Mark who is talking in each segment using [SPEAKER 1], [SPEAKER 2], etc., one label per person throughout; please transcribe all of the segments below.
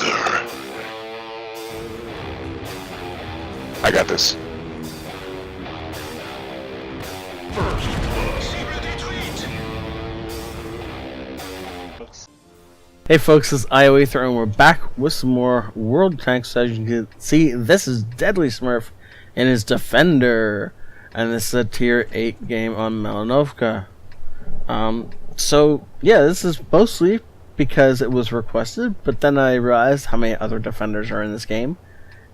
[SPEAKER 1] ioEther. I got this.
[SPEAKER 2] Hey folks, this is ioEther and we're back with some more World Tanks. As you can see, this is Deadly Smurf and his Defender, and this is a tier 8 game on Melanovka. So yeah, this is mostly because it was requested, but then I realized how many other Defenders are in this game,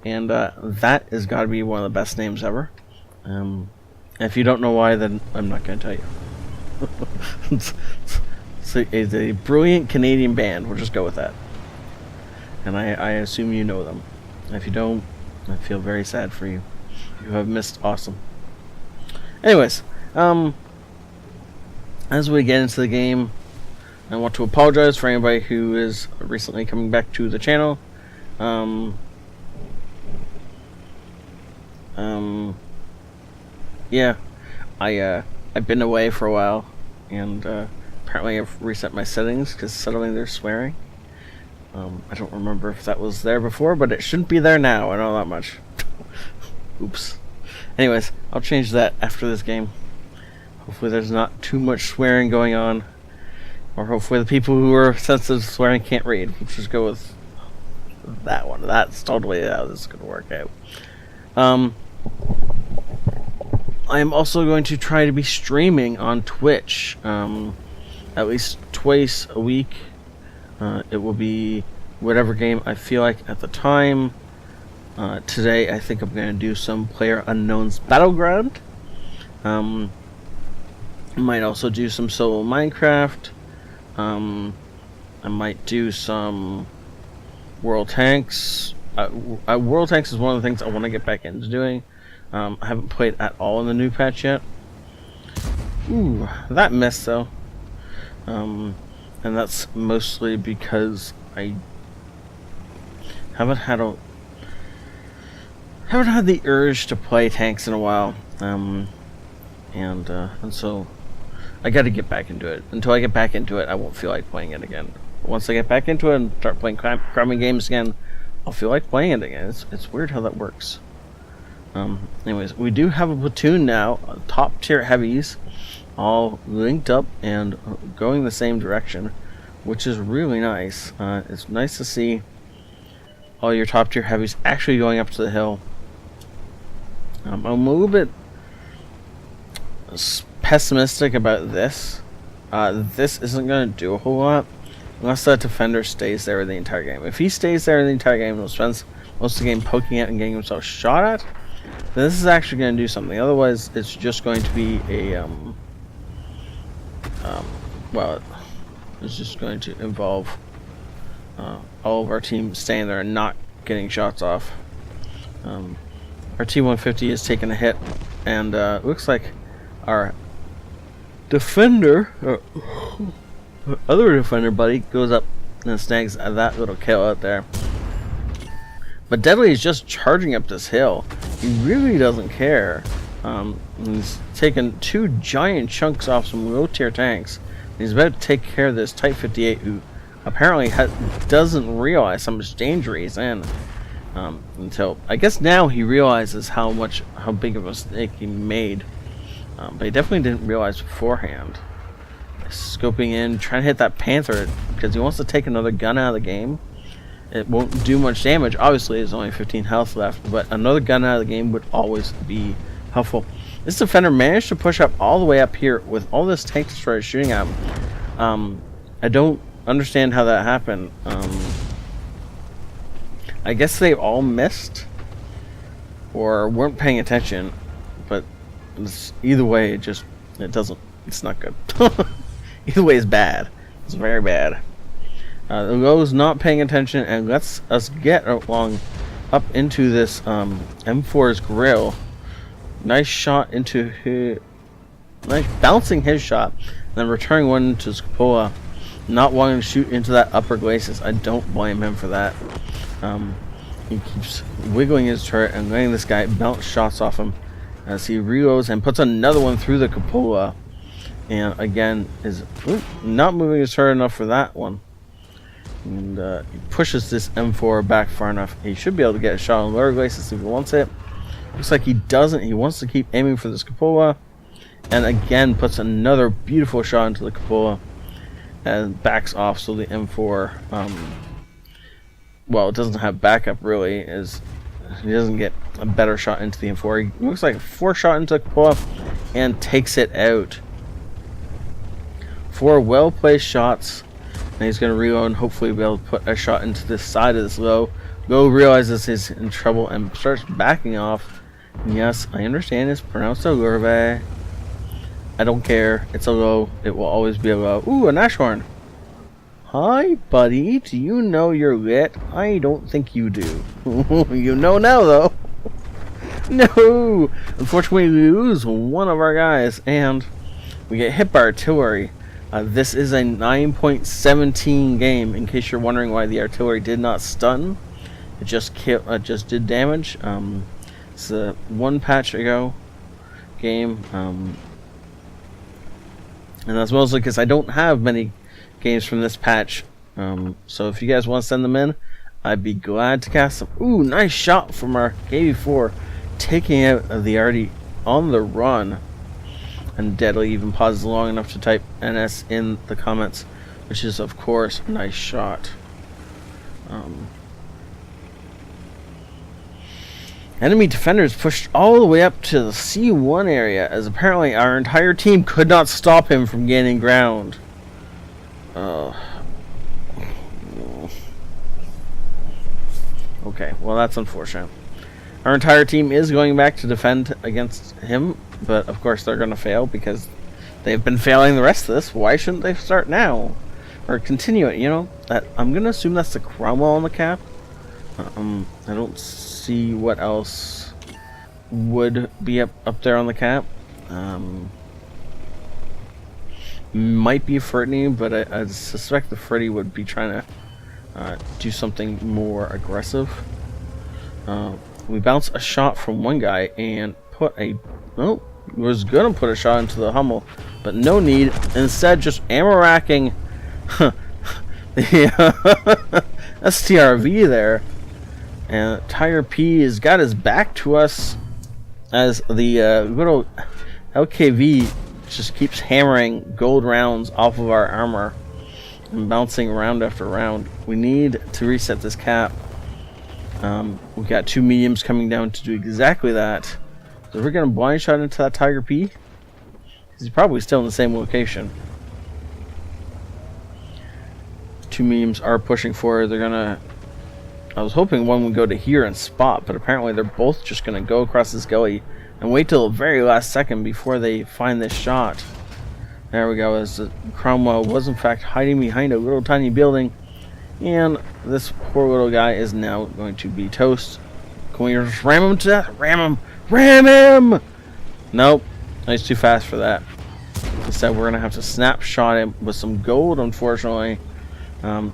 [SPEAKER 2] and that has got to be one of the best names ever. If you don't know why, then I'm not going to tell you. It's a brilliant Canadian band. We'll just go with that. And I assume you know them. If you don't, I feel very sad for you. You have missed awesome. Anyways, as we get into the game, I want to apologize for anybody who is recently coming back to the channel. Yeah, I've been away for a while, and apparently I've reset my settings because suddenly they're swearing. I don't remember if that was there before, but it shouldn't be there now. I know that much. Oops. Anyways, I'll change that after this game. Hopefully there's not too much swearing going on, or hopefully the people who are sensitive to swearing can't read. We'll just go with that one. That's totally how this is going to work out. I am also going to try to be streaming on Twitch. At least twice a week. It will be whatever game I feel like at the time. Today I think I'm going to do some PlayerUnknown's Battleground. I might also do some solo Minecraft. I might do some World Tanks. World Tanks is one of the things I want to get back into doing. I haven't played at all in the new patch yet. Ooh, that missed though. And that's mostly because I haven't had the urge to play tanks in a while, and so I got to get back into it. Until I get back into it, I won't feel like playing it again. Once I get back into it and start playing cramming games again, I'll feel like playing it again. It's weird how that works. Anyways, we do have a platoon now, top tier heavies, all linked up and going the same direction, which is really nice. It's nice to see all your top tier heavies actually going up to the hill. I'm a little bit pessimistic about this. This isn't going to do a whole lot unless that Defender stays there the entire game. If he stays there the entire game and spends most of the game poking at and getting himself shot at, then this is actually going to do something. Otherwise, it's just going to be a well, it's just going to involve all of our team staying there and not getting shots off. Our T-150 is taking a hit, and looks like our Defender, other Defender buddy, goes up and snags that little kill out there. But Deadly is just charging up this hill. He really doesn't care. He's taken two giant chunks off some low tier tanks. He's about to take care of this Type 58, who apparently doesn't realize how much danger he's in. Until I guess now he realizes how big of a mistake he made. But he definitely didn't realize beforehand. Scoping in, trying to hit that Panther because he wants to take another gun out of the game. It won't do much damage. Obviously, there's only 15 health left, but another gun out of the game would always be helpful. This Defender managed to push up all the way up here with all this tank destroyer shooting at him. I don't understand how that happened. I guess they all missed or weren't paying attention, but either way, it's not good. Either way is bad. It's very bad. The low's not paying attention and lets us get along up into this M4's grill. Nice shot into his, nice bouncing his shot, and then returning one to his cupola. Not wanting to shoot into that upper glacis. I don't blame him for that. He keeps wiggling his turret and letting this guy bounce shots off him as he reloads and puts another one through the cupola. And again, is not moving his turret enough for that one. And he pushes this M4 back far enough. He should be able to get a shot on Lower Glacier if he wants it. Looks like he doesn't. He wants to keep aiming for this cupola. And again puts another beautiful shot into the cupola. And backs off so the M4... well, it doesn't have backup really. He doesn't get a better shot into the M4. He looks like a 4 shot into the cupola. And takes it out. 4 well-placed shots. And he's going to reload and hopefully be able to put a shot into this side of this low. Low realizes he's in trouble and starts backing off. And yes, I understand it's pronounced a lurve. I don't care. It's a low. It will always be a low. Ooh, a Nashorn. Hi, buddy. Do you know you're lit? I don't think you do. You know now, though. No! Unfortunately, we lose one of our guys. And we get hit by artillery. This is a 9.17 game, in case you're wondering why the artillery did not stun. It just did damage. It's a 1 patch ago game. And that's mostly because I don't have many games from this patch. So if you guys want to send them in, I'd be glad to cast them. Ooh, nice shot from our KV4. Taking out the already on the run. And Deadly even pauses long enough to type NS in the comments, which is, of course, a nice shot. Enemy defenders pushed all the way up to the C1 area, as apparently our entire team could not stop him from gaining ground. Okay, well that's unfortunate. Our entire team is going back to defend against him, but of course they're going to fail because they've been failing the rest of this. Why shouldn't they start now? Or continue it, you know? I'm going to assume that's the Cromwell on the cap. I don't see what else would be up there on the cap. Might be Fertney, but I suspect the Freddy would be trying to do something more aggressive. We bounced a shot from one guy and put a... Oh, was going to put a shot into the Hummel, but no need. Instead, just ammo racking the STRV there. And Tiger P has got his back to us as the little LKV just keeps hammering gold rounds off of our armor and bouncing round after round. We need to reset this cap. We've got 2 mediums coming down to do exactly that. So we're going to blind shot into that Tiger P. He's probably still in the same location. 2 mediums are pushing forward. They're going to... I was hoping one would go to here and spot, but apparently they're both just going to go across this gully and wait till the very last second before they find this shot. There we go. As Cromwell was in fact hiding behind a little tiny building. And this poor little guy is now going to be toast. Can we just ram him to death? Ram him! Ram him! Nope. He's too fast for that. Instead, we're going to have to snapshot him with some gold, unfortunately. Of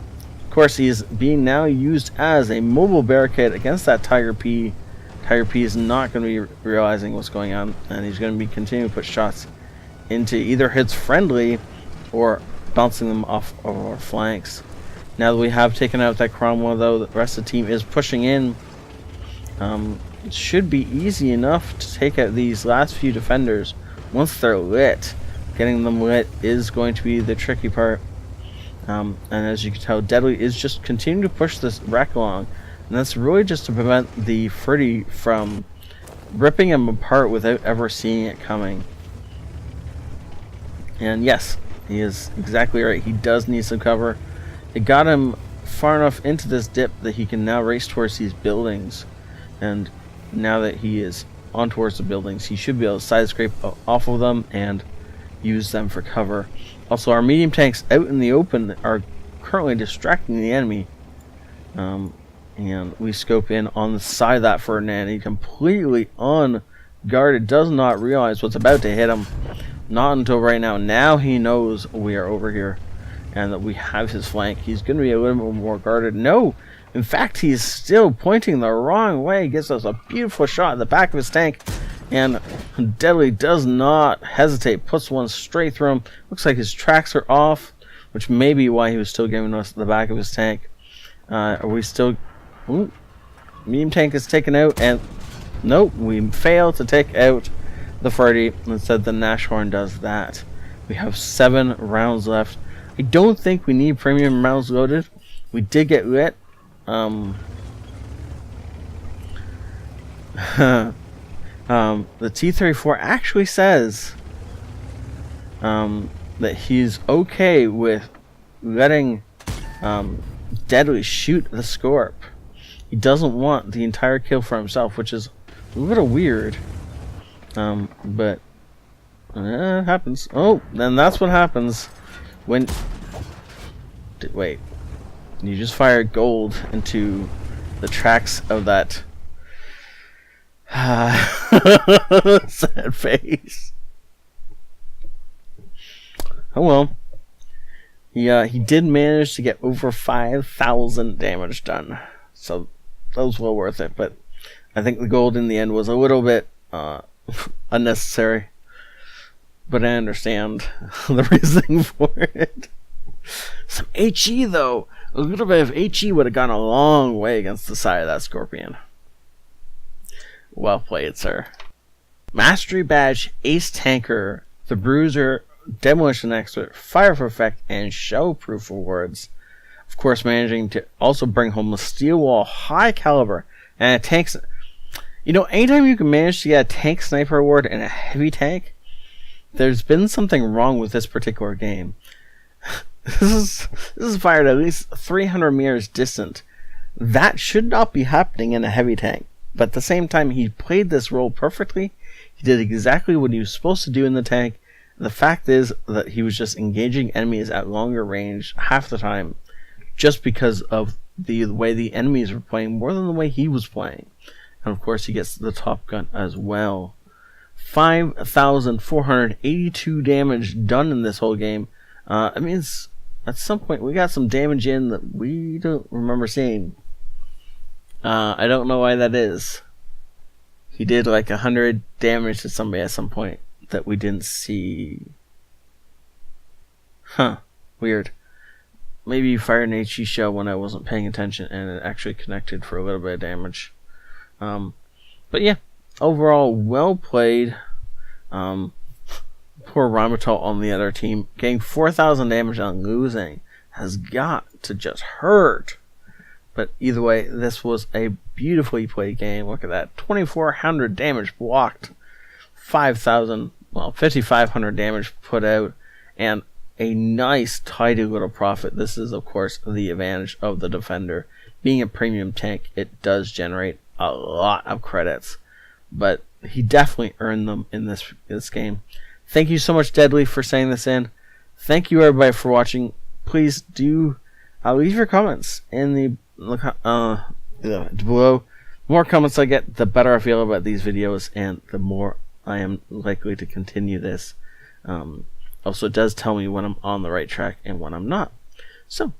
[SPEAKER 2] course, he's being now used as a mobile barricade against that Tiger P. Tiger P is not going to be realizing what's going on, and he's going to be continuing to put shots into either his friendly or bouncing them off of our flanks. Now that we have taken out that Cromwell, though, the rest of the team is pushing in. It should be easy enough to take out these last few defenders once they're lit. Getting them lit is going to be the tricky part. And as you can tell, Deadly is just continuing to push this wreck along. And that's really just to prevent the Freddy from ripping him apart without ever seeing it coming. And yes, he is exactly right. He does need some cover. It got him far enough into this dip that he can now race towards these buildings. And now that he is on towards the buildings, he should be able to side scrape off of them and use them for cover. Also, our medium tanks out in the open are currently distracting the enemy. And we scope in on the side of that Ferdinand. He completely unguarded, does not realize what's about to hit him. Not until right now. Now he knows we are over here and that we have his flank. He's going to be a little bit more guarded. No! In fact, he's still pointing the wrong way. Gets us a beautiful shot in the back of his tank. And Deadly does not hesitate. Puts one straight through him. Looks like his tracks are off. which may be why he was still giving us the back of his tank. Are we still... Ooh, medium tank is taken out, and nope, we fail to take out the 40. Instead, the Nashorn does that. We have 7 rounds left. I don't think we need premium rounds loaded. We did get lit. The T-34 actually says that he's okay with letting Deadly shoot the Scorp. He doesn't want the entire kill for himself, which is a little weird. But it happens. Oh, then that's what happens when... Wait. You just fired gold into the tracks of that sad face. Oh well. He did manage to get over 5,000 damage done. So that was well worth it. But I think the gold in the end was a little bit unnecessary. But I understand the reasoning for it. Some HE though. A little bit of HE would have gone a long way against the side of that Scorpion. Well played, sir. Mastery Badge, Ace Tanker, the Bruiser, Demolition Expert, Fire for Effect, and Shell Proof awards. Of course, managing to also bring home the Steel Wall High Caliber and a tank. You know, anytime you can manage to get a Tank Sniper award and a heavy tank, there's been something wrong with this particular game. This is fired at least 300 meters distant. That should not be happening in a heavy tank. But at the same time, he played this role perfectly. He did exactly what he was supposed to do in the tank. The fact is that he was just engaging enemies at longer range half the time, just because of the way the enemies were playing more than the way he was playing. And of course, he gets the top gun as well. 5,482 damage done in this whole game. I mean, at some point we got some damage in that we don't remember seeing. I don't know why that is. He did like 100 damage to somebody at some point that we didn't see. Huh. Weird. Maybe you fired an HE shell when I wasn't paying attention and it actually connected for a little bit of damage. But yeah, overall well played. Poor Rhymotol on the other team getting 4,000 damage on losing has got to just hurt. But either way, this was a beautifully played game. Look at that, 2,400 damage blocked, 5,500 damage put out, and a nice tidy little profit. This is of course the advantage of the Defender. Being a premium tank, it does generate a lot of credits, but he definitely earned them in this game. Thank you so much, Deadly, for saying this in. Thank you, everybody, for watching. Please do leave your comments in the below. The more comments I get, the better I feel about these videos, and the more I am likely to continue this. Also, it does tell me when I'm on the right track and when I'm not. So,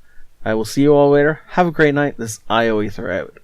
[SPEAKER 2] I will see you all later. Have a great night. This is ioEther out.